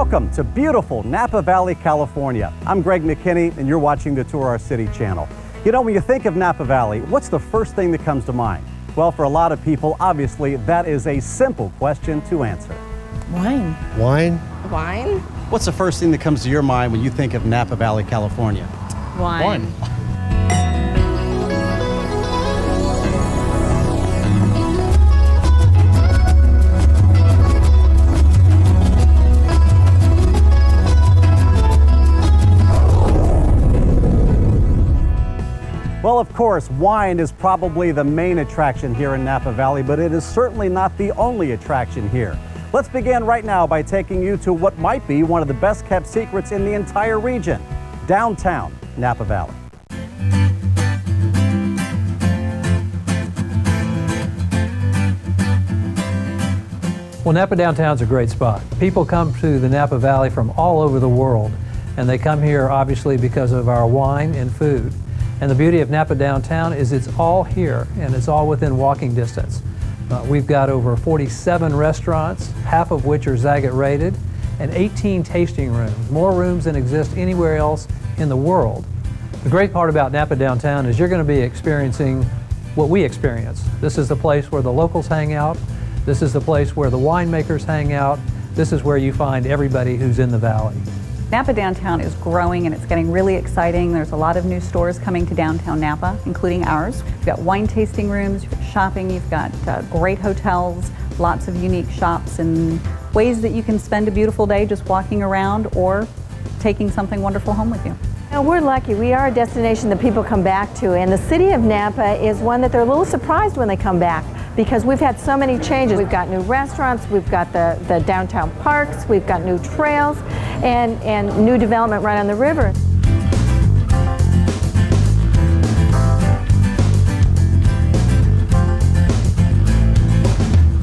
Welcome to beautiful Napa Valley, California. I'm Greg McKinney, and you're watching the TourRCity channel. You know, when you think of Napa Valley, what's the first thing that comes to mind? Well, for a lot of people, obviously, that is a simple question to answer. Wine. Wine? Wine? What's the first thing that comes to your mind when you think of Napa Valley, California? Wine. Well, of course, wine is probably the main attraction here in Napa Valley, but it is certainly not the only attraction here. Let's begin right now by taking you to what might be one of the best kept secrets in the entire region, downtown Napa Valley. Well, Napa downtown's a great spot. People come to the Napa Valley from all over the world, and they come here obviously because of our wine and food. And the beauty of Napa downtown is it's all here, and it's all within walking distance. We've got over 47 restaurants, half of which are Zagat rated, and 18 tasting rooms, more rooms than exist anywhere else in the world. The great part about Napa downtown is you're going to be experiencing what we experience. This is the place where the locals hang out. This is the place where the winemakers hang out. This is where you find everybody who's in the valley. Napa downtown is growing and it's getting really exciting. There's a lot of new stores coming to downtown Napa, including ours. You've got wine tasting rooms, you've got shopping, you've got great hotels, lots of unique shops and ways that you can spend a beautiful day just walking around or taking something wonderful home with you. Now, we're lucky. We are a destination that people come back to, and the city of Napa is one that they're a little surprised when they come back because we've had so many changes. We've got new restaurants, we've got the downtown parks, we've got new trails, and new development right on the river.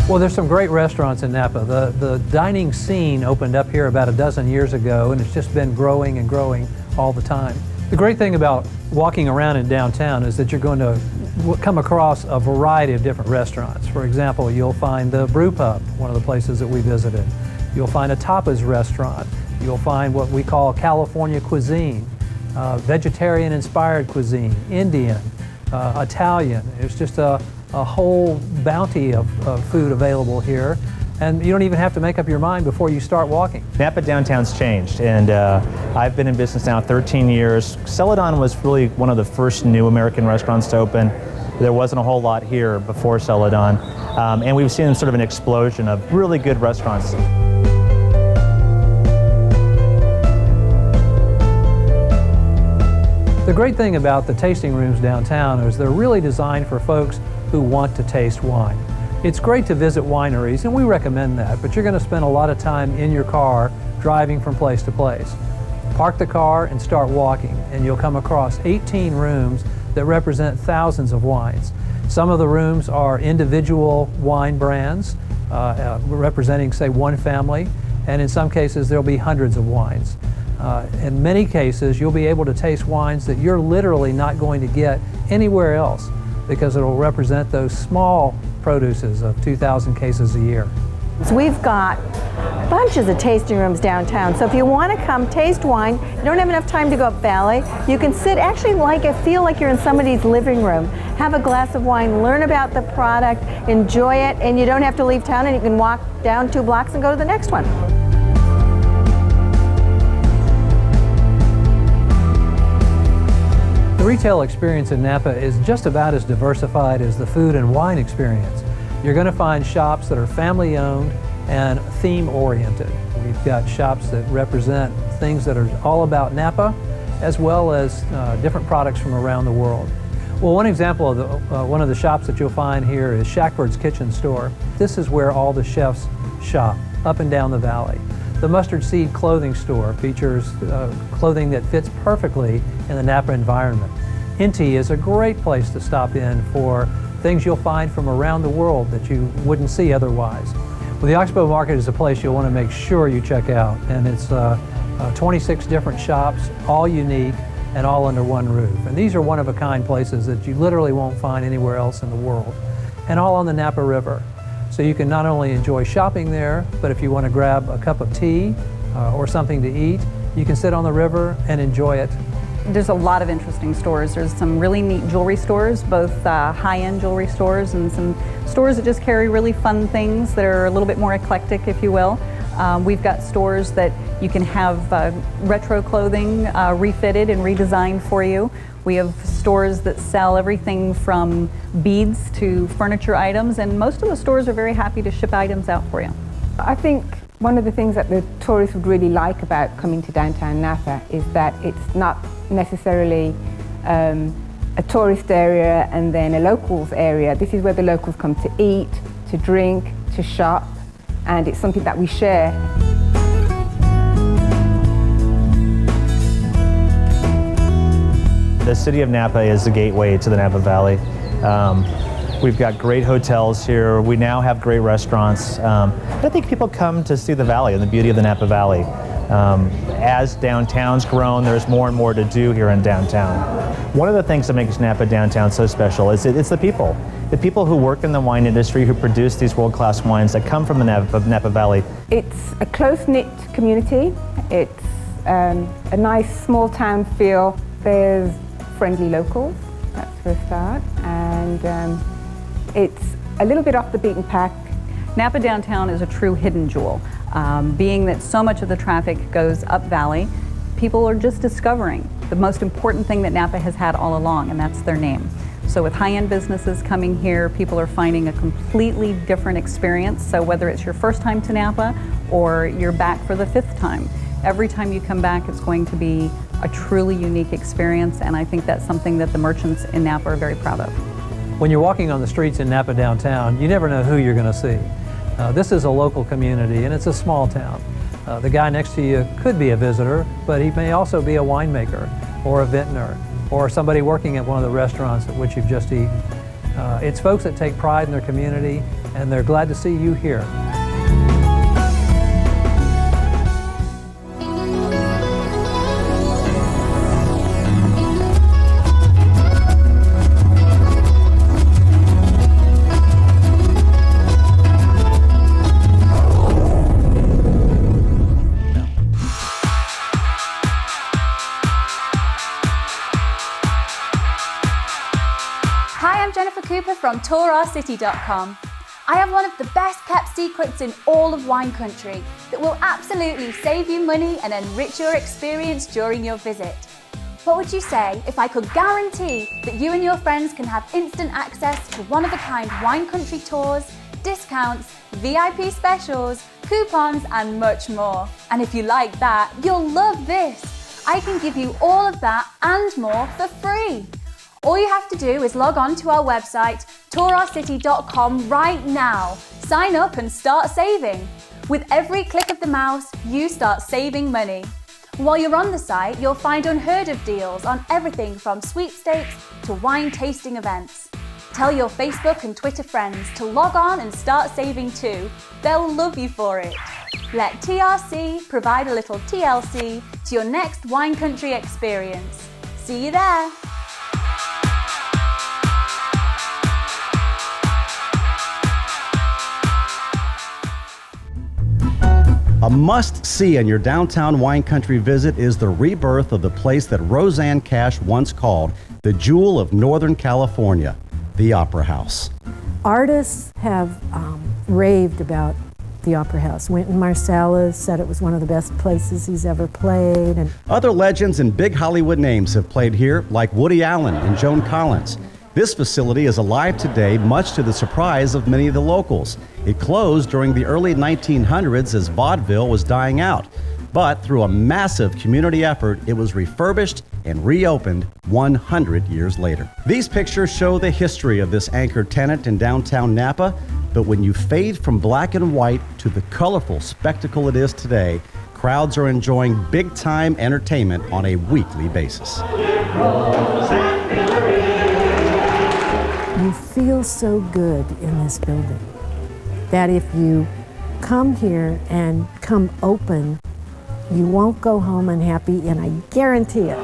Well, there's some great restaurants in Napa. The dining scene opened up here about a dozen years ago, and it's just been growing and growing all the time. The great thing about walking around in downtown is that you're going to come across a variety of different restaurants. For example, you'll find the Brew Pub, one of the places that we visited. You'll find a tapas restaurant. You'll find what we call California cuisine, vegetarian-inspired cuisine, Indian, Italian. There's just a whole bounty of food available here, and you don't even have to make up your mind before you start walking. Napa downtown's changed, and I've been in business now 13 years. Celadon was really one of the first new American restaurants to open. There wasn't a whole lot here before Celadon, and we've seen sort of an explosion of really good restaurants. The great thing about the tasting rooms downtown is they're really designed for folks who want to taste wine. It's great to visit wineries, and we recommend that, but you're going to spend a lot of time in your car driving from place to place. Park the car and start walking, and you'll come across 18 rooms that represent thousands of wines. Some of the rooms are individual wine brands representing, say, one family, and in some cases there'll be hundreds of wines. In many cases, you'll be able to taste wines that you're literally not going to get anywhere else because it'll represent those small produces of 2,000 cases a year. So we've got bunches of tasting rooms downtown. So if you want to come taste wine, you don't have enough time to go up Valley, you can sit actually feel like you're in somebody's living room, have a glass of wine, learn about the product, enjoy it, and you don't have to leave town and you can walk down 2 blocks and go to the next one. The retail experience in Napa is just about as diversified as the food and wine experience. You're going to find shops that are family-owned and theme-oriented. We've got shops that represent things that are all about Napa, as well as different products from around the world. Well, one example of one of the shops that you'll find here is Shackford's Kitchen Store. This is where all the chefs shop, up and down the valley. The Mustard Seed Clothing Store features clothing that fits perfectly in the Napa environment. Inti is a great place to stop in for things you'll find from around the world that you wouldn't see otherwise. Well, the Oxbow Market is a place you'll want to make sure you check out, and it's 26 different shops, all unique and all under one roof. And these are one-of-a-kind places that you literally won't find anywhere else in the world, and all on the Napa River. So you can not only enjoy shopping there, but if you want to grab a cup of tea or something to eat, you can sit on the river and enjoy it. There's a lot of interesting stores. There's some really neat jewelry stores, both high-end jewelry stores and some stores that just carry really fun things that are a little bit more eclectic, if you will. We've got stores that you can have retro clothing refitted and redesigned for you. We have stores that sell everything from beads to furniture items, and most of the stores are very happy to ship items out for you. I think one of the things that the tourists would really like about coming to downtown Napa is that it's not necessarily a tourist area and then a locals area. This is where the locals come to eat, to drink, to shop, and it's something that we share. The city of Napa is the gateway to the Napa Valley. We've got great hotels here. We now have great restaurants. I think people come to see the valley and the beauty of the Napa Valley. As downtown's grown, there's more and more to do here in downtown. One of the things that makes Napa downtown so special is it's the people. The people who work in the wine industry, who produce these world-class wines that come from the Napa Valley. It's a close-knit community. It's a nice small town feel. There's friendly locals, that's for a start, and it's a little bit off the beaten path. Napa downtown is a true hidden jewel. Being that so much of the traffic goes up valley, people are just discovering the most important thing that Napa has had all along, and that's their name. So with high-end businesses coming here, people are finding a completely different experience. So whether it's your first time to Napa or you're back for the 5th time, every time you come back it's going to be a truly unique experience, and I think that's something that the merchants in Napa are very proud of. When you're walking on the streets in Napa downtown, you never know who you're going to see. This is a local community and it's a small town. The guy next to you could be a visitor, but he may also be a winemaker or a vintner or somebody working at one of the restaurants at which you've just eaten. It's folks that take pride in their community, and they're glad to see you here. From TourRCity.com. I have one of the best kept secrets in all of wine country that will absolutely save you money and enrich your experience during your visit. What would you say if I could guarantee that you and your friends can have instant access to one-of-a-kind wine country tours, discounts, VIP specials, coupons and much more? And if you like that, you'll love this. I can give you all of that and more for free. All you have to do is log on to our website, TourRCity.com right now. Sign up and start saving. With every click of the mouse, you start saving money. While you're on the site, you'll find unheard of deals on everything from sweepstakes to wine tasting events. Tell your Facebook and Twitter friends to log on and start saving too. They'll love you for it. Let TRC provide a little TLC to your next wine country experience. See you there. A must-see on your downtown wine country visit is the rebirth of the place that Roseanne Cash once called the jewel of Northern California, the Opera House. Artists have raved about the Opera House. Wynton Marsalis said it was one of the best places he's ever played. And other legends and big Hollywood names have played here, like Woody Allen and Joan Collins. This facility is alive today, much to the surprise of many of the locals. It closed during the early 1900s as vaudeville was dying out. But through a massive community effort, it was refurbished and reopened 100 years later. These pictures show the history of this anchor tenant in downtown Napa, but when you fade from black and white to the colorful spectacle it is today, crowds are enjoying big-time entertainment on a weekly basis. you feel so good in this building that if you come here and come open, you won't go home unhappy, and I guarantee it.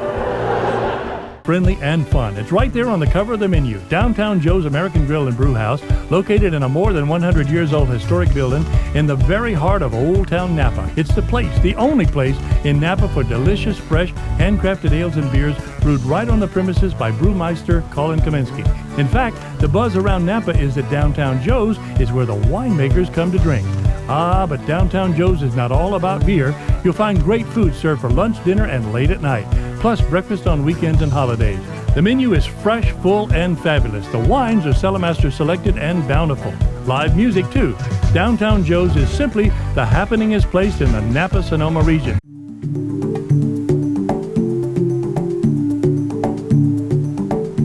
friendly, and fun. It's right there on the cover of the menu. Downtown Joe's American Grill and Brew House, located in a more than 100 years old historic building in the very heart of Old Town Napa. It's the place, the only place in Napa for delicious, fresh, handcrafted ales and beers brewed right on the premises by brewmeister Colin Kaminsky. In fact, the buzz around Napa is that Downtown Joe's is where the winemakers come to drink. Ah, but Downtown Joe's is not all about beer. You'll find great food served for lunch, dinner, and late at night, plus breakfast on weekends and holidays. The menu is fresh, full, and fabulous. The wines are Cellarmaster selected and bountiful. Live music, too. Downtown Joe's is simply the happeningest place in the Napa-Sonoma region.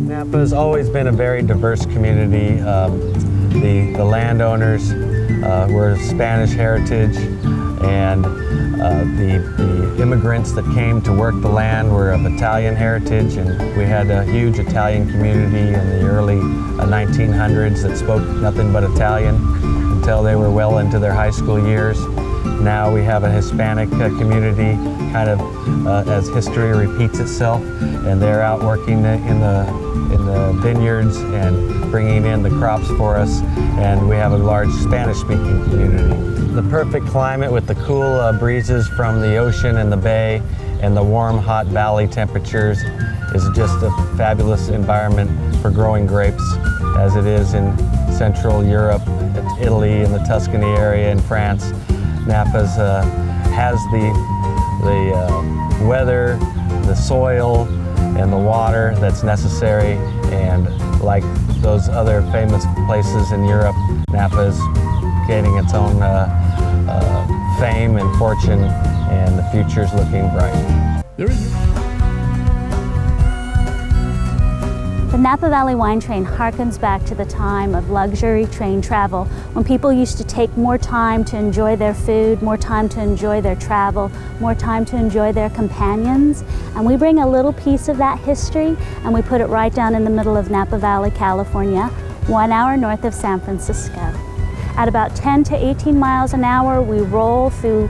Napa's always been a very diverse community. The landowners were Spanish heritage, and the immigrants that came to work the land were of Italian heritage, and we had a huge Italian community in the early 1900s that spoke nothing but Italian until they were well into their high school years. Now we have a Hispanic community, kind of as history repeats itself, and they're out working in the vineyards and bringing in the crops for us, and we have a large Spanish-speaking community. The perfect climate with the cool breezes from the ocean and the bay and the warm, hot valley temperatures is just a fabulous environment for growing grapes, as it is in Central Europe, Italy, and the Tuscany area in France. Napa's has the weather, the soil, and the water that's necessary, and like those other famous places in Europe, Napa is gaining its own fame and fortune, and the future's looking bright. The Napa Valley Wine Train harkens back to the time of luxury train travel, when people used to take more time to enjoy their food, more time to enjoy their travel, more time to enjoy their companions. And we bring a little piece of that history and we put it right down in the middle of Napa Valley, California, 1 hour north of San Francisco. At about 10 to 18 miles an hour, we roll through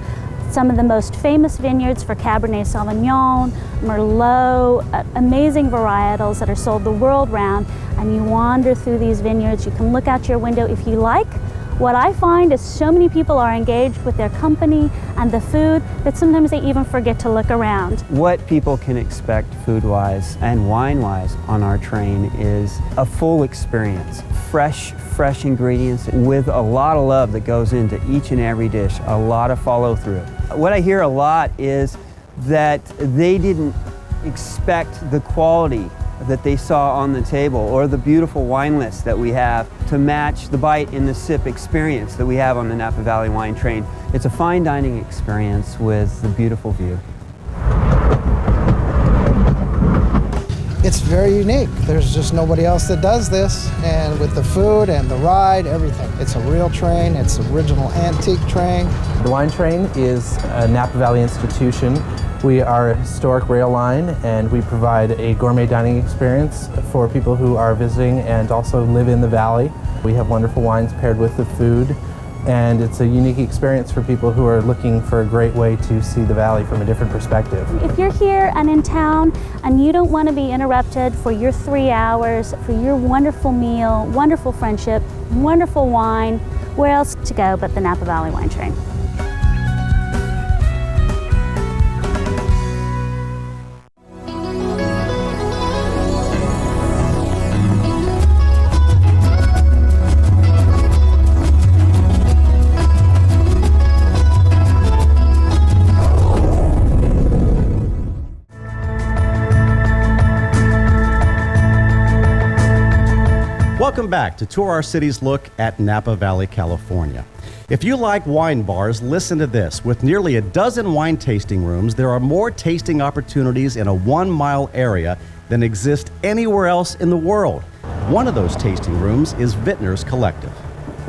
some of the most famous vineyards for Cabernet Sauvignon, Merlot, amazing varietals that are sold the world round, and you wander through these vineyards. You can look out your window if you like. What I find is so many people are engaged with their company and the food that sometimes they even forget to look around. What people can expect food-wise and wine-wise on our train is a full experience. Fresh ingredients with a lot of love that goes into each and every dish, a lot of follow-through. What I hear a lot is that they didn't expect the quality that they saw on the table or the beautiful wine list that we have to match the bite and the sip experience that we have on the Napa Valley Wine Train. It's a fine dining experience with a beautiful view. It's very unique. There's just nobody else that does this, and with the food and the ride, everything. It's a real train, it's an original antique train. The Wine Train is a Napa Valley institution. We are a historic rail line, and we provide a gourmet dining experience for people who are visiting and also live in the valley. We have wonderful wines paired with the food, and it's a unique experience for people who are looking for a great way to see the valley from a different perspective. If you're here and in town and you don't want to be interrupted for your 3 hours, for your wonderful meal, wonderful friendship, wonderful wine, where else to go but the Napa Valley Wine Train? Welcome back to TourRCity's look at Napa Valley, California. If you like wine bars, listen to this. With nearly a dozen wine tasting rooms, there are more tasting opportunities in a 1-mile area than exist anywhere else in the world. One of those tasting rooms is Vintner's Collective.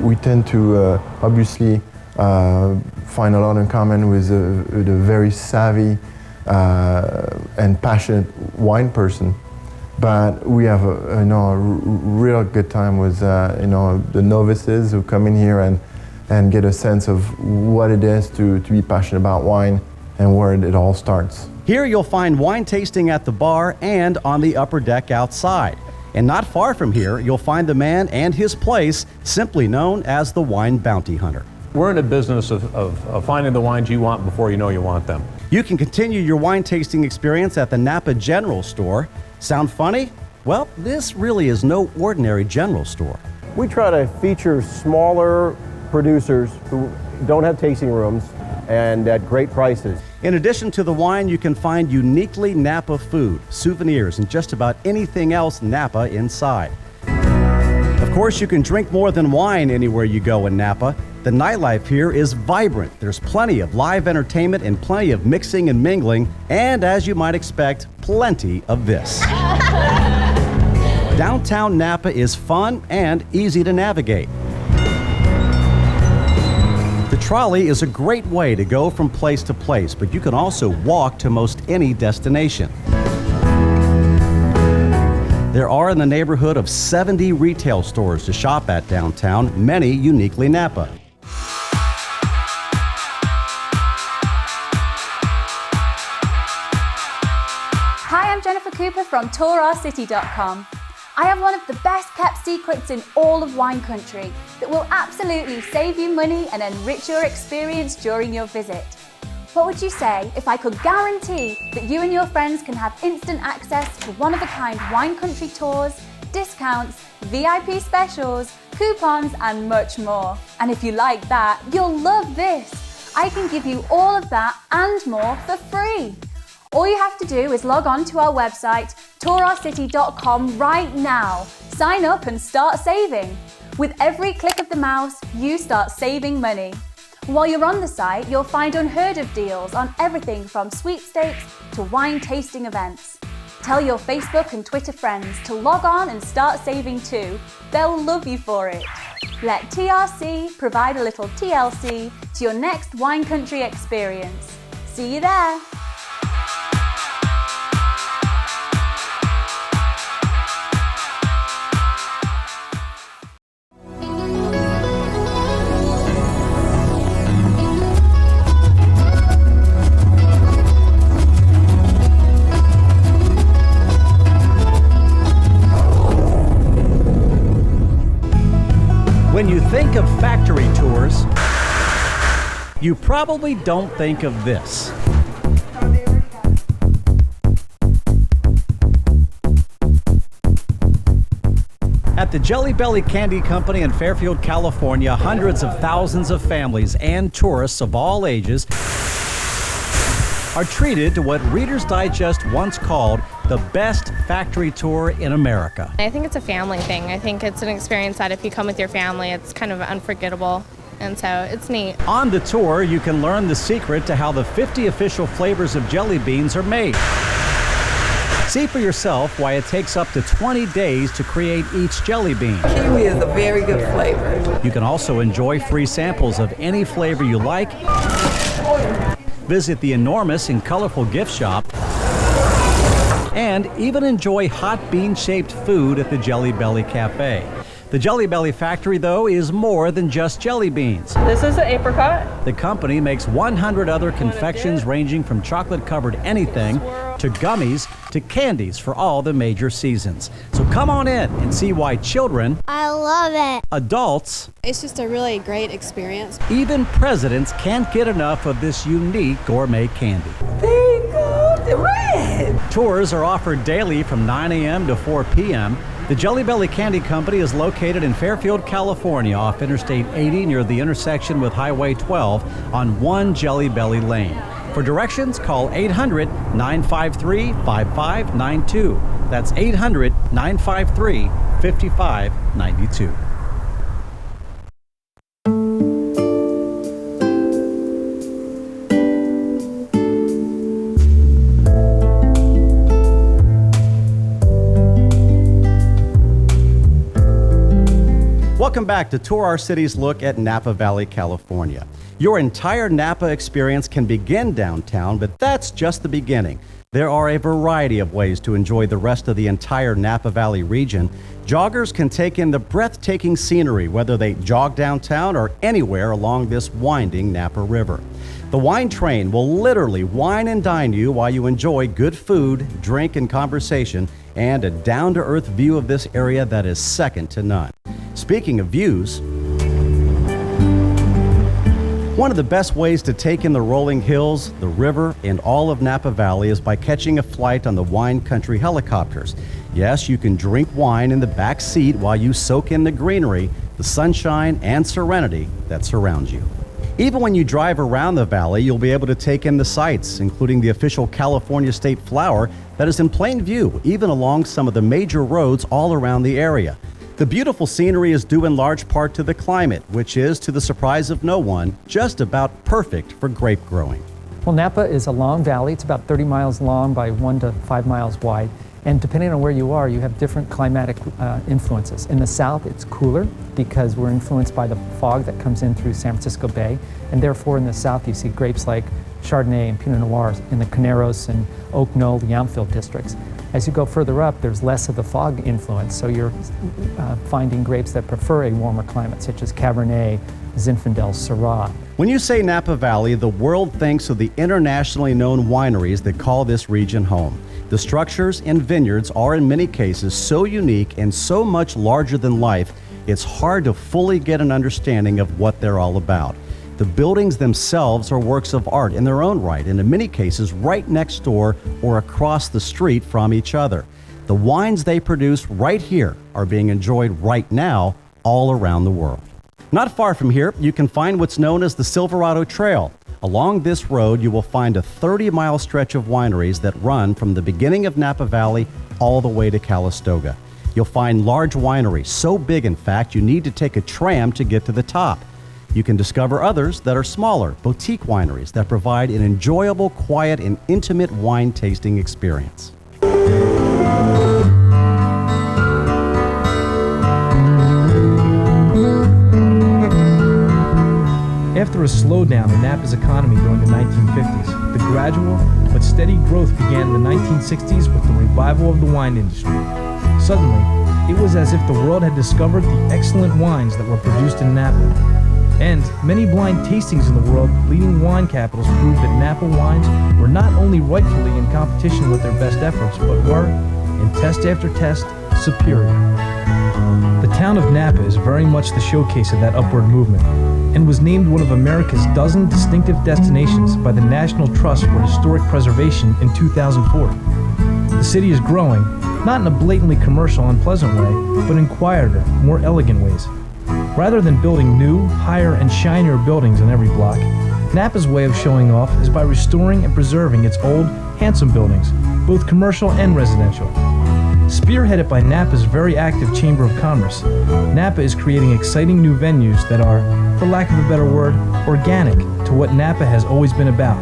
We tend to obviously find a lot in common with a very savvy and passionate wine person. But we have a real good time with the novices who come in here and get a sense of what it is to be passionate about wine and where it all starts. Here you'll find wine tasting at the bar and on the upper deck outside. And not far from here, you'll find the man and his place, simply known as the Wine Bounty Hunter. We're in the business of finding the wines you want before you know you want them. You can continue your wine tasting experience at the Napa General Store. Sound funny? Well, this really is no ordinary general store. We try to feature smaller producers who don't have tasting rooms and at great prices. In addition to the wine, you can find uniquely Napa food, souvenirs, and just about anything else Napa inside. Of course, you can drink more than wine anywhere you go in Napa. The nightlife here is vibrant. There's plenty of live entertainment and plenty of mixing and mingling, and as you might expect, plenty of this. Downtown Napa is fun and easy to navigate. The trolley is a great way to go from place to place, but you can also walk to most any destination. There are in the neighborhood of 70 retail stores to shop at downtown, many uniquely Napa. Hi, I'm Jennifer Cooper from TourRCity.com. I have one of the best kept secrets in all of wine country that will absolutely save you money and enrich your experience during your visit. What would you say if I could guarantee that you and your friends can have instant access to one-of-a-kind wine country tours, discounts, VIP specials, coupons, and much more? And if you like that, you'll love this. I can give you all of that and more for free. All you have to do is log on to our website, TourRCity.com right now. Sign up and start saving. With every click of the mouse, you start saving money. While you're on the site, you'll find unheard of deals on everything from sweepstakes to wine tasting events. Tell your Facebook and Twitter friends to log on and start saving too. They'll love you for it. Let TRC provide a little TLC to your next wine country experience. See you there. When you think of factory tours, you probably don't think of this. At the Jelly Belly Candy Company in Fairfield, California, hundreds of thousands of families and tourists of all ages are treated to what Reader's Digest once called the best factory tour in America. I think it's a family thing. I think it's an experience that if you come with your family, it's kind of unforgettable, and so it's neat. On the tour, you can learn the secret to how the 50 official flavors of jelly beans are made. See for yourself why it takes up to 20 days to create each jelly bean. Kiwi is a very good flavor. You can also enjoy free samples of any flavor you like. Visit the enormous and colorful gift shop, and even enjoy hot bean-shaped food at the Jelly Belly Cafe. The Jelly Belly factory, though, is more than just jelly beans. This is an apricot. The company makes 100 other confections ranging from chocolate-covered anything to gummies to candies for all the major seasons. So come on in and see why children, I love it, adults, it's just a really great experience. Even presidents can't get enough of this unique gourmet candy. There you go, the red. Tours are offered daily from 9 a.m. to 4 p.m. The Jelly Belly Candy Company is located in Fairfield, California, off Interstate 80 near the intersection with Highway 12 on 1 Jelly Belly Lane. For directions, call 800-953-5592. That's 800-953-5592. Welcome back to TourRCity's look at Napa Valley, California. Your entire Napa experience can begin downtown, but that's just the beginning. There are a variety of ways to enjoy the rest of the entire Napa Valley region. Joggers can take in the breathtaking scenery, whether they jog downtown or anywhere along this winding Napa River. The wine train will literally wine and dine you while you enjoy good food, drink, and conversation, and a down-to-earth view of this area that is second to none. Speaking of views, one of the best ways to take in the rolling hills, the river, and all of Napa Valley is by catching a flight on the Wine Country helicopters. Yes, you can drink wine in the back seat while you soak in the greenery, the sunshine, and serenity that surrounds you. Even when you drive around the valley, you'll be able to take in the sights, including the official California state flower that is in plain view, even along some of the major roads all around the area. The beautiful scenery is due in large part to the climate, which is, to the surprise of no one, just about perfect for grape growing. Well, Napa is a long valley. It's about 30 miles long by 1 to 5 miles wide. And depending on where you are, you have different climatic influences. In the south, it's cooler because we're influenced by the fog that comes in through San Francisco Bay. And therefore, in the south, you see grapes like Chardonnay and Pinot Noir in the Carneros and Oak Knoll, the Yountville districts. As you go further up, there's less of the fog influence, so you're finding grapes that prefer a warmer climate, such as Cabernet, Zinfandel, Syrah. When you say Napa Valley, the world thinks of the internationally known wineries that call this region home. The structures and vineyards are in many cases so unique and so much larger than life, it's hard to fully get an understanding of what they're all about. The buildings themselves are works of art in their own right, and in many cases right next door or across the street from each other. The wines they produce right here are being enjoyed right now all around the world. Not far from here, you can find what's known as the Silverado Trail. Along this road, you will find a 30-mile stretch of wineries that run from the beginning of Napa Valley all the way to Calistoga. You'll find large wineries, so big in fact you need to take a tram to get to the top. You can discover others that are smaller, boutique wineries that provide an enjoyable, quiet, and intimate wine tasting experience. After a slowdown in Napa's economy during the 1950s, the gradual but steady growth began in the 1960s with the revival of the wine industry. Suddenly, it was as if the world had discovered the excellent wines that were produced in Napa. And many blind tastings in the world, leading wine capitals proved that Napa wines were not only rightfully in competition with their best efforts, but were, in test after test, superior. The town of Napa is very much the showcase of that upward movement, and was named one of America's dozen distinctive destinations by the National Trust for Historic Preservation in 2004. The city is growing, not in a blatantly commercial, unpleasant way, but in quieter, more elegant ways. Rather than building new, higher, and shinier buildings in every block, Napa's way of showing off is by restoring and preserving its old, handsome buildings, both commercial and residential. Spearheaded by Napa's very active Chamber of Commerce, Napa is creating exciting new venues that are, for lack of a better word, organic to what Napa has always been about,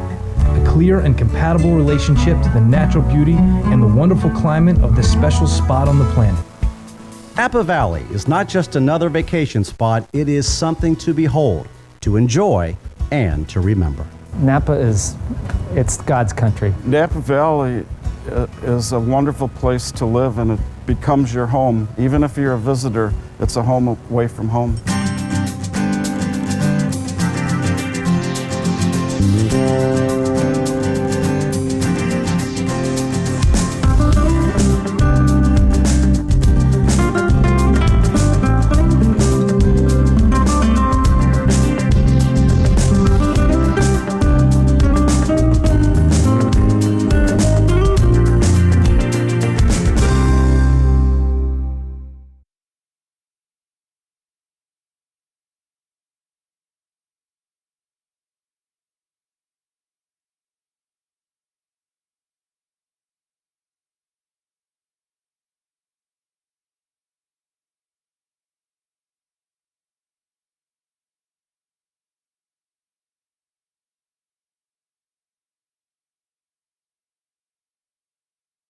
a clear and compatible relationship to the natural beauty and the wonderful climate of this special spot on the planet. Napa Valley is not just another vacation spot, it is something to behold, to enjoy, and to remember. Napa it's God's country. Napa Valley is a wonderful place to live, and it becomes your home. Even if you're a visitor, it's a home away from home.